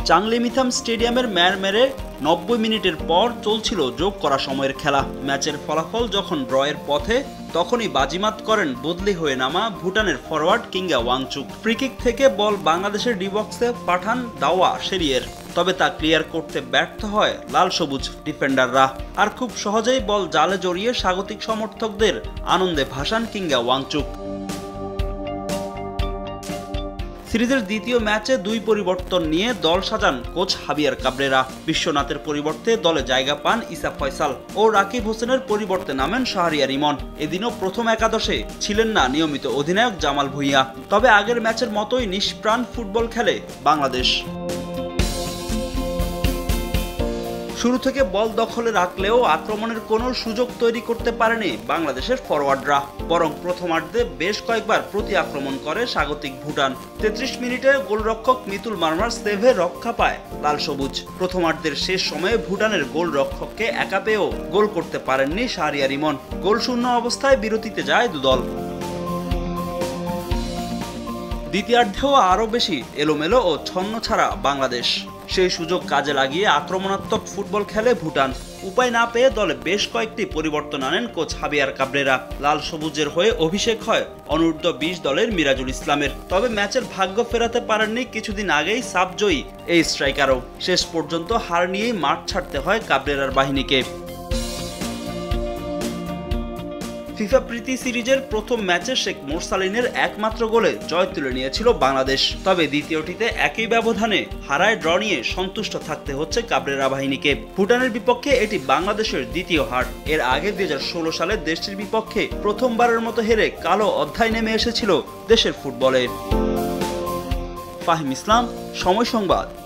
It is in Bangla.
চাংলিমিথাম স্টেডিয়ামের ম্যারমেরে ৯০ মিনিটের পর চলছিল যোগ করা সময়ের খেলা। ম্যাচের ফলাফল যখন ড্রয়ের পথে, তখনই বাজিমাত করেন বদলি হয়ে নামা ভুটানের ফরওয়ার্ড কিংগা ওয়াংচুক। ফ্রিকিক থেকে বল বাংলাদেশের ডি বক্সে পাঠান দাওয়া শেরিয়ের, তবে তা ক্লিয়ার করতে ব্যর্থ হয় লাল সবুজ ডিফেন্ডাররা। আর খুব সহজেই বল জালে জড়িয়ে স্বাগতিক সমর্থকদের আনন্দে ভাসান কিংগা ওয়াংচুক। সিরিজের দ্বিতীয় ম্যাচে ২ পরিবর্তন নিয়ে দল সাজান কোচ হাবিয়ার কাবরেরা। বিশ্বনাথের পরিবর্তে দলে জায়গা পান ইসা ফয়সাল ও রাকিব হোসেনের পরিবর্তে নামেন শাহরিয়ার ইমন। এদিনও প্রথম একাদশে ছিলেন না নিয়মিত অধিনায়ক জামাল ভুঁইয়া। তবে আগের ম্যাচের মতোই নিষ্প্রাণ ফুটবল খেলে বাংলাদেশ। শুরু থেকে বল দখলে রাখলেও আক্রমণের কোনো সুযোগ তৈরি করতে পারেনি বাংলাদেশের ফরওয়ার্ডরা, বরং প্রথমার্ধে বেশ কয়েকবার প্রতি আক্রমণ করে স্বাগতিক ভুটান। ৩৩ মিনিটে গোলরক্ষক মিতুল মার্মার সেভে রক্ষা পায় লাল সবুজ। প্রথমার্ধের শেষ সময়ে ভুটানের গোলরক্ষককে একা পেয়েও গোল করতে পারেননি শাহরিয়ার ইমন। গোলশূন্য অবস্থায় বিরতিতে যায় দুদল। দ্বিতীয়ার্ধেও আরও বেশি এলোমেলো ও ছন্নছাড়া বাংলাদেশ। সেই সুযোগ কাজে লাগিয়ে আক্রমণাত্মক ফুটবল খেলে ভুটান। উপায় না পেয়ে দলে বেশ কয়েকটি পরিবর্তন আনেন কোচ হাবিয়ার কাবরেরা। লাল সবুজের হয়ে অভিষেক হয় অনূর্ধ্ব-২০ দলের মিরাজুল ইসলামের। তবে ম্যাচের ভাগ্য ফেরাতে পারেননি কিছুদিন আগেই সাবজয়ী এই স্ট্রাইকারও। শেষ পর্যন্ত হার নিয়েই মাঠ ছাড়তে হয় কাবরেরার বাহিনীকে। ফিফা প্রীতি সিরিজের প্রথম ম্যাচে শেখ মোরসালিনের একমাত্র গোলে জয় তুলে নিয়েছিল বাংলাদেশ। তবে দ্বিতীয়টিতে একই ব্যবধানে হারায় ড্র নিয়ে সন্তুষ্ট থাকতে হচ্ছে কাবরেরা বাহিনীকে। ভুটানের বিপক্ষে এটি বাংলাদেশের দ্বিতীয় হার। এর আগে ২০১৬ সালে দেশটির বিপক্ষে প্রথমবারের মতো হেরে কালো অধ্যায় নেমে এসেছিল দেশের ফুটবলে। ফাহিম ইসলাম, সময় সংবাদ।